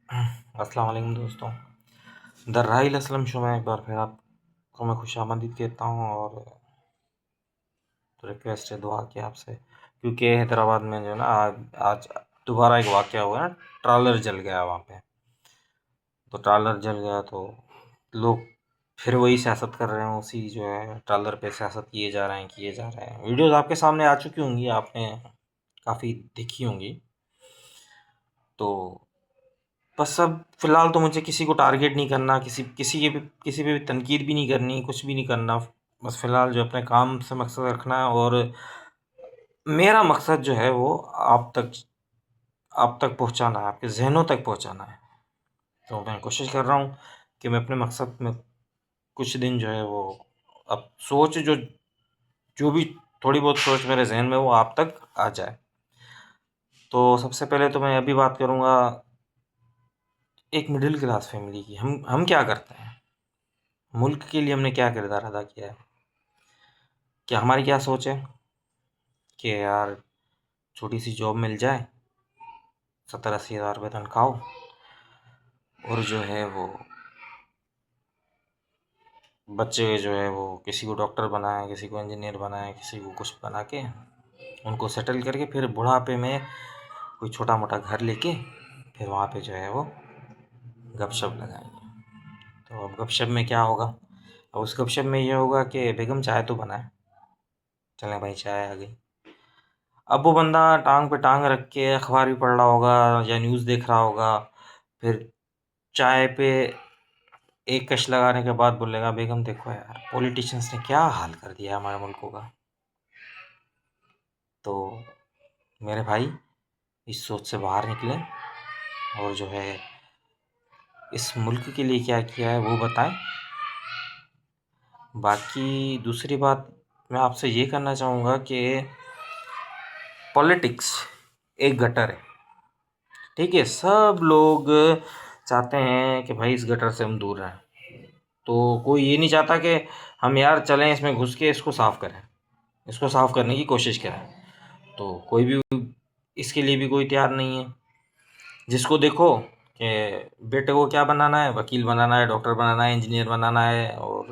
अस्सलाम वालेकुम दोस्तों। द राहिल असलम शो में एक बार फिर आपको मैं खुशामदीद कहता हूँ और तो रिक्वेस्ट है दुआ की आपसे, क्योंकि हैदराबाद में जो है ना आज दोबारा एक वाक़या हुआ है ना, ट्रालर जल गया वहाँ पे। तो ट्रालर जल गया तो लोग फिर वही सियासत कर रहे हैं, उसी जो है ट्रालर पे सियासत किए जा रहे हैं। वीडियोज़ आपके सामने आ चुकी होंगी, आपने काफ़ी देखी होंगी। तो बस अब फ़िलहाल तो मुझे किसी को टारगेट नहीं करना, किसी पे भी तनकीद भी नहीं करनी, कुछ भी नहीं करना। बस फ़िलहाल जो अपने काम से मकसद रखना है और मेरा मकसद जो है वो आप तक पहुँचाना है, आपके ज़हनों तक पहुँचाना है। तो मैं कोशिश कर रहा हूँ कि मैं अपने मकसद में कुछ दिन जो है वो अब जो भी थोड़ी बहुत सोच मेरे ज़हन में वो आप तक आ जाए। तो सबसे पहले तो मैं अभी बात करूँगा एक मिडिल क्लास फैमिली की। हम क्या करते हैं? मुल्क के लिए हमने क्या किरदार अदा किया है? क्या हमारी क्या सोच है कि यार छोटी सी जॉब मिल जाए, 70-80 हज़ार रुपये तनख्वाह हो और जो है वो बच्चे जो है वो किसी को डॉक्टर बनाए, किसी को इंजीनियर बनाए, किसी को कुछ बना के उनको सेटल करके फिर बुढ़ापे में कोई छोटा मोटा घर लेके फिर वहाँ पे जो है वो गपशप लगाएंगे। तो अब गपशप में क्या होगा? अब उस गपशप में ये होगा कि बेगम चाय तो बनाए, चलें भाई चाय आ गई। अब वो बंदा टांग पे टांग रख के अखबार भी पढ़ रहा होगा या न्यूज़ देख रहा होगा, फिर चाय पे एक कश लगाने के बाद बोलेगा बेगम देखो यार पॉलिटिशियंस ने क्या हाल कर दिया है हमारे मुल्कों का। तो मेरे भाई इस सोच से बाहर निकलें और जो है इस मुल्क के लिए क्या किया है वो बताएं। बाकी दूसरी बात मैं आपसे ये करना चाहूँगा कि पॉलिटिक्स एक गटर है, ठीक है? सब लोग चाहते हैं कि भाई इस गटर से हम दूर रहें। तो कोई ये नहीं चाहता कि हम यार चलें इसमें घुस के इसको साफ़ करें, इसको साफ़ करने की कोशिश करें। तो कोई भी इसके लिए भी कोई तैयार नहीं है। जिसको देखो कि बेटे को क्या बनाना है, वकील बनाना है, डॉक्टर बनाना है, इंजीनियर बनाना है और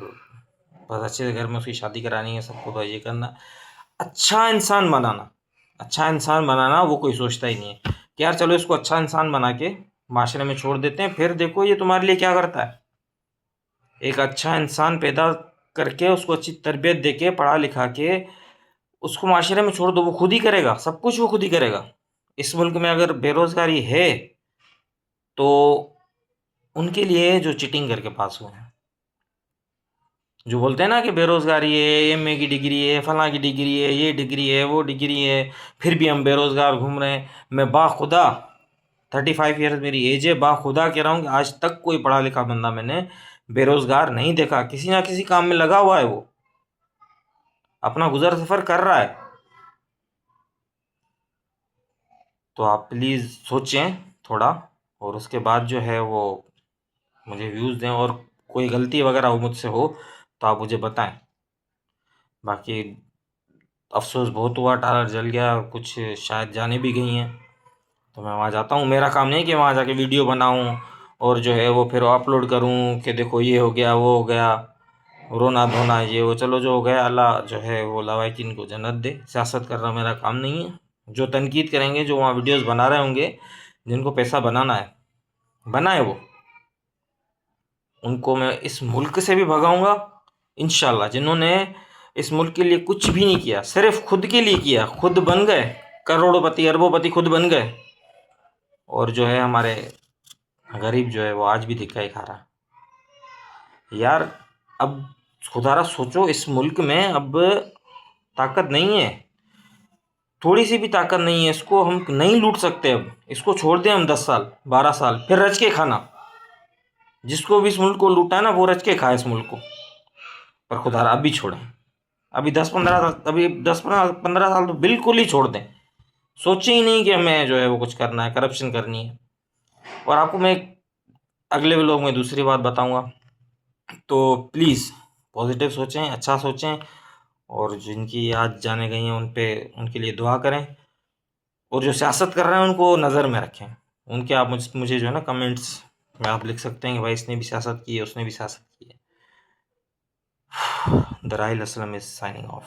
बस अच्छे से घर में उसकी शादी करानी है, सबको तो ये करना। अच्छा इंसान बनाना वो कोई सोचता ही नहीं है कि यार चलो इसको अच्छा इंसान बना के माशरे में छोड़ देते हैं, फिर देखो ये तुम्हारे लिए क्या करता है। एक अच्छा इंसान पैदा करके उसको अच्छी तरबियत दे के पढ़ा लिखा के उसको माशरे में छोड़ दो, वो खुद ही करेगा, सब कुछ वो खुद ही करेगा। इस मुल्क में अगर बेरोज़गारी है तो उनके लिए जो चीटिंग करके पास हुए हैं, जो बोलते हैं ना कि बेरोज़गारी है, एमए की डिग्री है, फलां की डिग्री है, ये डिग्री है, वो डिग्री है, फिर भी हम बेरोज़गार घूम रहे हैं। मैं बाखुदा 35 ईयर्स मेरी एज है, बाखुदा कह रहा हूँ कि आज तक कोई पढ़ा लिखा बंदा मैंने बेरोज़गार नहीं देखा। किसी ना किसी काम में लगा हुआ है, वो अपना गुजर सफ़र कर रहा है। तो आप प्लीज़ सोचें थोड़ा और उसके बाद जो है वो मुझे व्यूज़ दें और कोई गलती वगैरह हो मुझसे हो तो आप मुझे बताएं। बाकी अफ़सोस बहुत हुआ, टायर जल गया, कुछ शायद जाने भी गई हैं। तो मैं वहाँ जाता हूँ, मेरा काम नहीं कि वहाँ जाके वीडियो बनाऊँ और जो है वो फिर अपलोड करूँ कि देखो ये हो गया, वो हो गया, रोना धोना ये वो। चलो जो हो गया अल्लाह जो है वो लावाकिन को जन्नत दे। सियासत करना मेरा काम नहीं है। जो तनकीद करेंगे, जो वहाँ वीडियोज़ बना रहे होंगे, जिनको पैसा बनाना है, बनाए वो, उनको मैं इस मुल्क से भी भगाऊँगा इंशाल्लाह। जिन्होंने इस मुल्क के लिए कुछ भी नहीं किया, सिर्फ खुद के लिए किया, खुद बन गए करोड़पति अरबोपति, खुद बन गए और जो है हमारे गरीब जो है वो आज भी धिक्का ही खा रहा है। यार अब खुदारा सोचो, इस मुल्क में अब ताकत नहीं है, थोड़ी सी भी ताकत नहीं है। इसको हम नहीं लूट सकते। अब इसको छोड़ दें हम 10 साल 12 साल, फिर रच के खाना। जिसको भी इस मुल्क को लूटा है ना वो रच के खाए इस मुल्क को। पर खुदारा अभी छोड़ें, अभी 10-15 साल तो बिल्कुल ही छोड़ दें। सोचे ही नहीं कि हमें जो है वो कुछ करना है, करप्शन करनी है। और आपको मैं अगले व्लॉग में दूसरी बात बताऊंगा। तो प्लीज़ पॉजिटिव सोचें, अच्छा सोचें और जिनकी आज जाने गई हैं उन पे उनके लिए दुआ करें और जो सियासत कर रहे हैं उनको नज़र में रखें। उनके आप मुझे जो है ना कमेंट्स में आप लिख सकते हैं कि भाई इसने भी सियासत की है, उसने भी सियासत की है। दराइल असलम इज साइनिंग ऑफ।